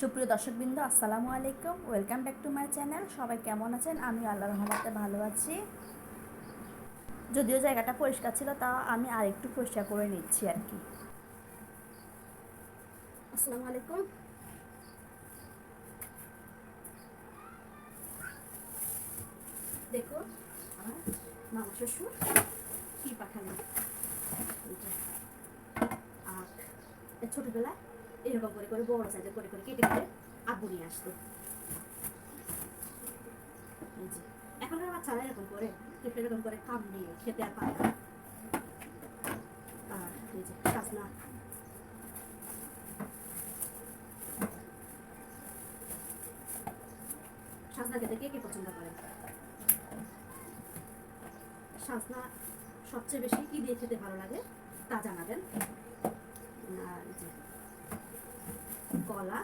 সুপ্রিয় দর্শকবৃন্দ, আসসালামু আলাইকুম। Welcome back to my channel. সবাই কেমন আছেন? আমি আল্লাহর রহমতে ভালো আছি। যদিও জায়গাটা পরিষ্কার ছিল, তা আমি আরেকটু পরিষ্কার করে নিচ্ছি আর কি। আসসালামু আলাইকুম। দেখো আমার মামা শ্বশুর কি পাঠালেন। আর ছোটবেলায় এরকম করে করে বড় সাইজে করে করে কেটে কেটে আব্বু নিয়ে আসতো। এখনকার বাচ্চারা এরকম করে কেটে এরকম করে কাম নিয়ে খেতে আর পারে না। আর এই যে সাজনা, সাজনা খেতে কে কে পছন্দ করে? সাজনা সবচেয়ে বেশি কি দিয়ে খেতে ভালো লাগে তা জানাবেন। আর এই যে কলা,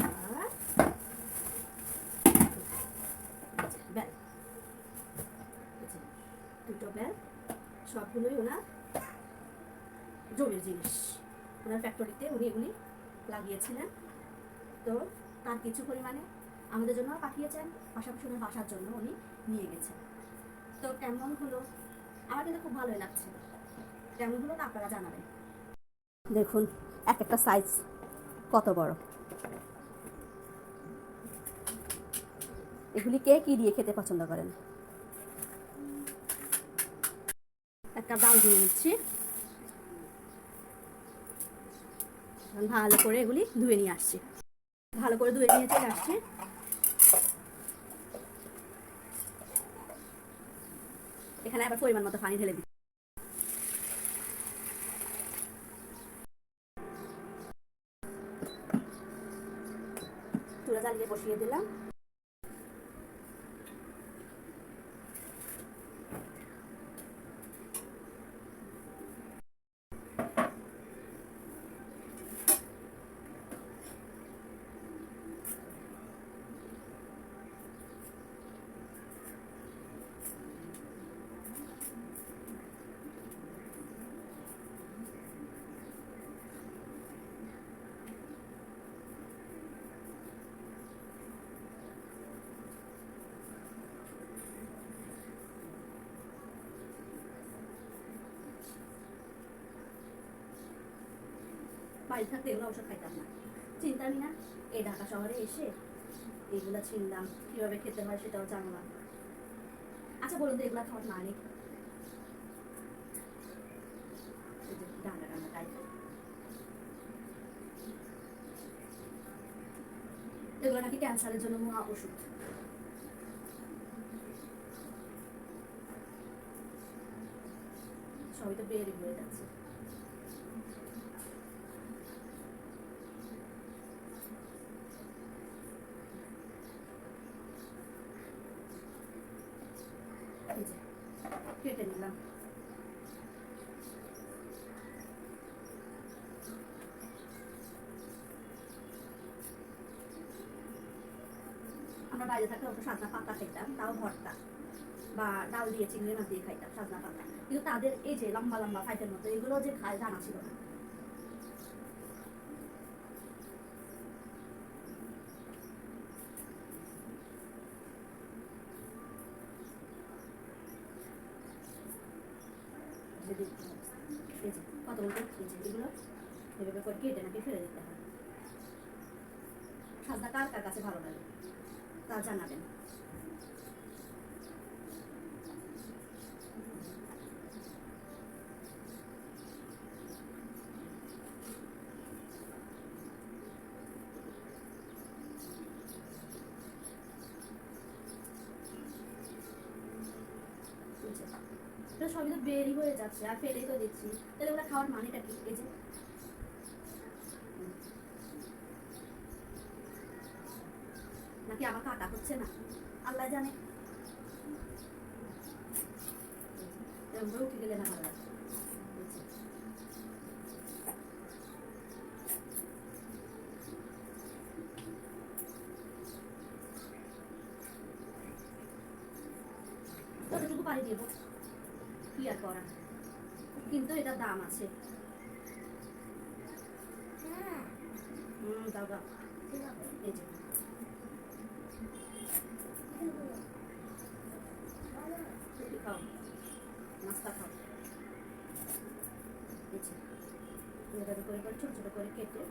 আর বেল, দুটো বেল, সবগুলোই ওনার জমির জিনিস। ওনার ফ্যাক্টরিতে উনি এগুলি লাগিয়েছিলেন। তো তার কিছু পরিমাণে আমাদের জন্য পাঠিয়েছেন, পাশাপাশি ওনার বাসার জন্য উনি নিয়ে গেছেন। তো কেমন হলো? আমার কিন্তু খুব ভালোই লাগছে। কেমন হলো তা আপনারা জানাবেন। দেখুন এক একটা সাইজ কত বড়। এগুলি কে কি দিয়ে খেতে পছন্দ করেন? একটা ডাল দিয়ে নিচ্ছি। ভালো করে এগুলি ধুয়ে নিয়ে আসছি। ভালো করে ধুয়ে নিয়ে চলে আসছি। এখানে আবার পরিমাণ মতো পানি ঢেলে দিচ্ছি। চুলা জ্বালিয়ে বসিয়ে দিলাম। বাড়ি থাকতে এগুলো অবশ্য খাইতাম না, চিন্তামই না। এই ঢাকা শহরে এসে এগুলো ছিনলাম, কিভাবে খেতে হয় সেটাও জানলাম। আচ্ছা বলুন তো, এগুলো খাওয়ার মানে ডান্ডা ডান্ডা টাইপ, এগুলো নাকি ক্যান্সারের জন্য মহা ওষুধ। সবই তো বেড়ে হয়ে যাচ্ছে। এই যে কেটে নিলাম। আমরা বাইরে থাকতে অবশ্য সাজনা পাতা খাইতাম, তাও ভর্তা বা ডাল দিয়ে চিংড়ি মাছ দিয়ে খাইতাম সাজনা পাতা। কিন্তু তাদের এই যে লম্বা লম্বা ফাইটের মতো এগুলো যে খায় জানা ছিল না। এই যে কতগুলো এগুলো এভাবে করে কেটে নাকি ফেলে দিতে হয়। সাজনা কার কার কাছে ভালো লাগে তা জানাবেন। সবই তো বেরই হয়ে যাচ্ছে আর ফেলেই তো দিচ্ছি, তাহলে ওরা খাওয়ার মানেটা কি? এই যে নাকি আমার কাটা হচ্ছে না, আল্লাহ জানে। উঠে গেলে না ভালো লাগে। যতটুকু পানি দেবো, কি আর করা, কিন্তু এটার দাম আছে। দাও এই যে রুটি খাও, নাস্তা খাও। এই যে এভাবে করে করে ছোটো ছোটো করে কেটে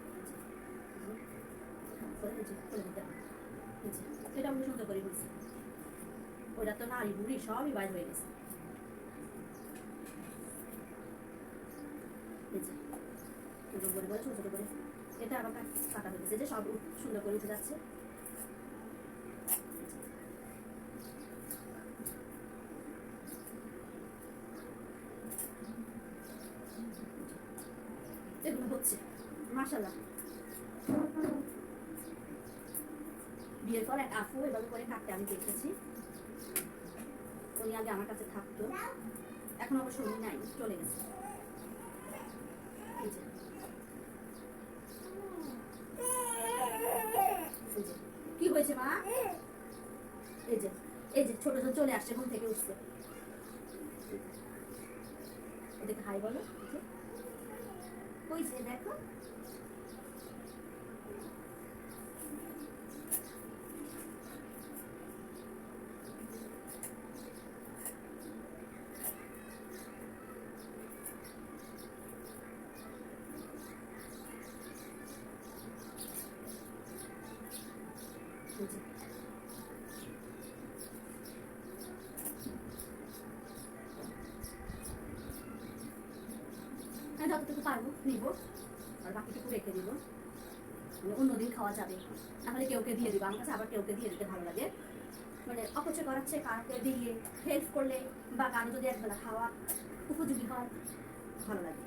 করে দিতে হবে। এটা আমি সুন্দর করে বলছি, ওটা তো নাড়ি বুড়ি সবই বাইর হয়ে গেছে। সুন্দর করে করে ছোটো ছোটো করে এটা আবার কাটা হয়ে গেছে, যে সব সুন্দর করে উঠে যাচ্ছে। এগুলো হচ্ছে মাশাআল্লাহ। বিয়ের পর এক আপু এভাবে করে কাটতে আমি দেখেছি, উনি আগে আমার কাছে থাকতো, এখন অবশ্য উনি নাই, চলে গেছে। কি হয়েছে মা? এই যে এই যে ছোট ছোট চলে আসছে, ঘুম থেকে উঠছে। ওদেরকে হাই বলো, হয়েছে দেখো। যতটুকু পারবো নিব, আর বাকিটুকু রেখে দিব, অন্যদিন খাওয়া যাবে। তাহলে কেউকে দিয়ে দিব, আমার কাছে আবার কেউকে দিয়ে দিতে ভালো লাগে। মানে অপচয় করাচ্ছে, কাউকে দিয়ে হেল্প করলে বা কারো যদি একবেলা খাওয়া উপযোগী হয় ভালো লাগে।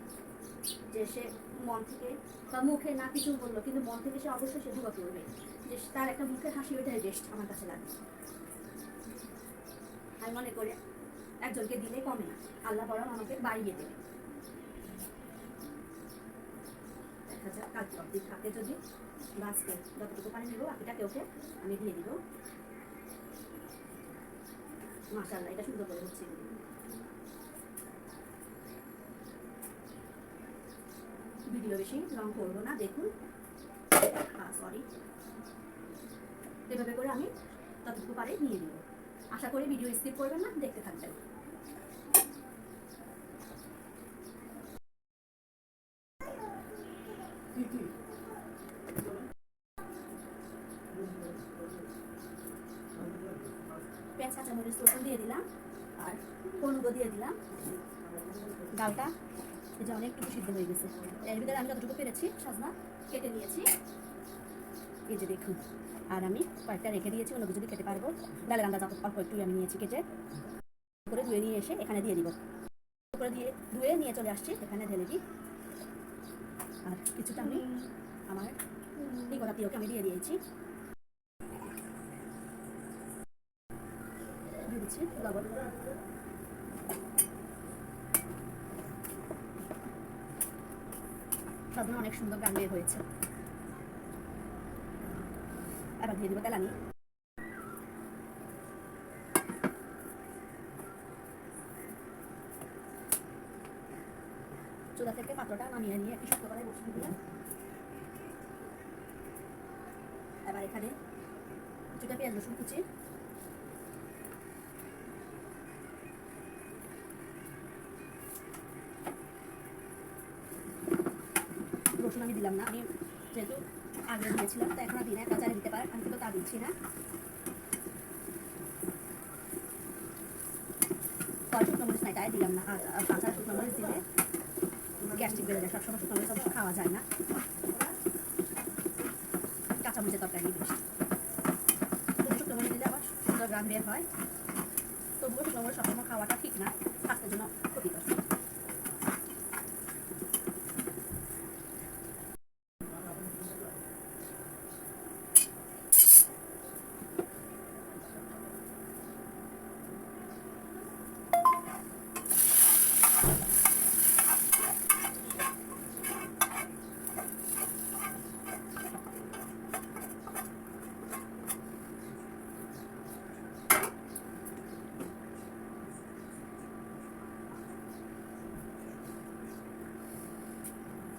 যে সে মন থেকে বা মুখে না কিছু বললো, কিন্তু মন থেকে সে অবশ্যই সে দোয়া করবে, যে তার একটা মুখের হাসি, ওইটাই বেস্ট আমার কাছে লাগে। আমি মনে করি একজনকে দিলে কমে না, আল্লাহ বরং আমাকে বাড়িয়ে দেবে। দেখা যাক কালকে অব্দি থাকে যদি, বাঁচতে যতটুকু পানি নেবো, বাকিটা কেউকে আমি দিয়ে দিব। মাশাআল্লাহ, এটা সুন্দর করে হচ্ছে। ভিডিও বেশি লং করবো না, দেখুন। সরি, এভাবে করে আমি ততটুকু পারে নিয়ে নিব। আশা করি ভিডিও স্কিপ করবেন না, দেখতে থাকবেন। পেঁয়াজ কাঁচামরিচ রসুন দিয়ে দিলাম, আর হলুদও দিয়ে দিলাম। ডালটা এই যে অনেকটুকু সিদ্ধ হয়ে গেছে, এর ভিতরে আমি যতটুকু পেরেছি সাজনা কেটে নিয়েছি, এই যে দেখুন। আর আমি কয়েকটা রেখে দিয়েছি, অন্য কিছু খেতে পারবো। ডালের আন্দাজ অল্প একটু আমি নিয়েছি কেটে, করে ধুয়ে নিয়ে এসে এখানে দিয়ে দিব। করে দিয়ে ধুয়ে নিয়ে চলে আসছি, এখানে ঢেলে দিই। আর কিছুটা আমি আমার এই কটা প্রিয়কে আমি দিয়ে দিয়েছি, দিয়ে দিচ্ছি লবণ। সাজনা অনেক সুন্দর গান বের হয়েছে। এবার দিয়ে দিব তেলানি। চুলা থেকে পাত্রটা নামিয়ে নিয়ে একটু শক্ত করে বসিয়ে দিলাম। এবার এখানে কিছুটা পেঁয়াজ রসুন কুচি, রসুন আমি দিলাম না, আমি যেহেতু আগে দিয়েছিলাম তাই এখন আর দিই না, চাইলে দিতে পারেন, আমি কিন্তু তা দিচ্ছি না। শুকনো মরিচ নাই তাই দিলাম না, আর কাঁচা শুকনো মরিচ দিলে গ্যাস্ট্রিক বেড়ে যায়, সবসময় শুকনো মরিচ অবশ্য খাওয়া যায় না, কাঁচা মরিচের তরকারি বেশি। শুকনো মরিচ দিলে আবার সুন্দর গ্রাম বের হয়, তবুও শুকনো মরিচ সবসময় খাওয়াটা ঠিক না, স্বাস্থ্যের জন্য ক্ষতিকর।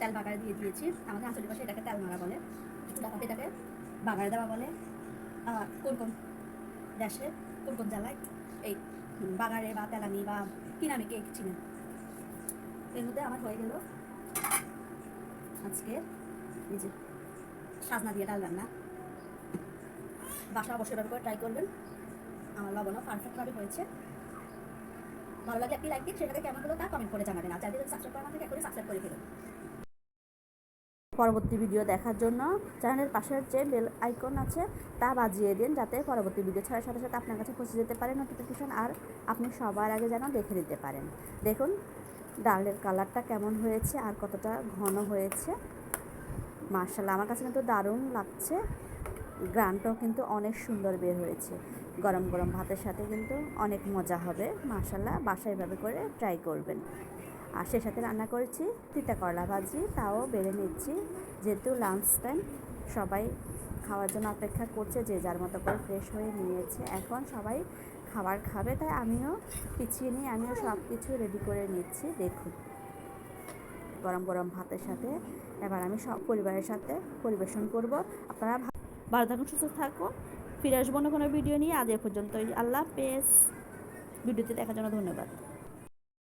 তেল বাগার দিয়ে দিয়েছি, আমাদের আঞ্চলিক ভাষায় এটাকে তেল মারা বলে। ডাকাতে এটাকে বাগারে দেওয়া বলে। কোন কোন দেশে কোন কোন জেলায় এই বাগারে বা তেলানি বা কি নামে কে চিনেন। এর মধ্যে আমার হয়ে গেল আজকে এই যে সাজনা দিয়ে ডাল রান্না। বাসা অবশ্যই করে ট্রাই করবেন। আমার লবণও পারফেক্টভাবে হয়েছে। ভালো লাগলে একটি লাইক দিন, সেটাকে কেমন হলো তা কমেন্ট করে জানাবেন। আর যাদের সাবস্ক্রাইব করা না থাকে এখনই সাবস্ক্রাইব করে ফেলুন। পরবর্তী ভিডিও দেখার জন্য চ্যানেলের পাশের যে বেল আইকন আছে তা বাজিয়ে দিন, যাতে পরবর্তী ভিডিও ছাড়ার সাথে সাথে আপনার কাছে পৌঁছে যেতে পারে নোটিফিকেশন, আর আপনি সবার আগে যেন দেখে নিতে পারেন। দেখুন ডালের কালারটা কেমন হয়েছে আর কতটা ঘন হয়েছে। মাশাআল্লাহ, আমার কাছে কিন্তু দারুণ লাগছে। গ্রানটাও কিন্তু অনেক সুন্দর বের হয়েছে। গরম গরম ভাতের সাথে কিন্তু অনেক মজা হবে। মাশাআল্লাহ, বাসায় এভাবে করে ট্রাই করবেন। আর সে সাথে রান্না করেছি তিতা করলা ভাজি, তাও বেড়ে নিচ্ছি। যেহেতু লাঞ্চ টাইম, সবাই খাওয়ার জন্য অপেক্ষা করছে, যে যার মতো করে ফ্রেশ হয়ে নিয়েছে। এখন সবাই খাবার খাবে, তাই আমিও পিছিয়ে নিয়ে আমিও সব কিছু রেডি করে নিচ্ছি। দেখুন গরম গরম ভাতের সাথে এবার আমি সব পরিবারের সাথে পরিবেশন করব। আপনারা ভালো থাকুন, সুস্থ থাকুন। ফিরে আসবো অন্য কোনো ভিডিও নিয়ে। আজ এ পর্যন্তই। আল্লাহ হাফেজ। ভিডিওটি দেখার জন্য ধন্যবাদ।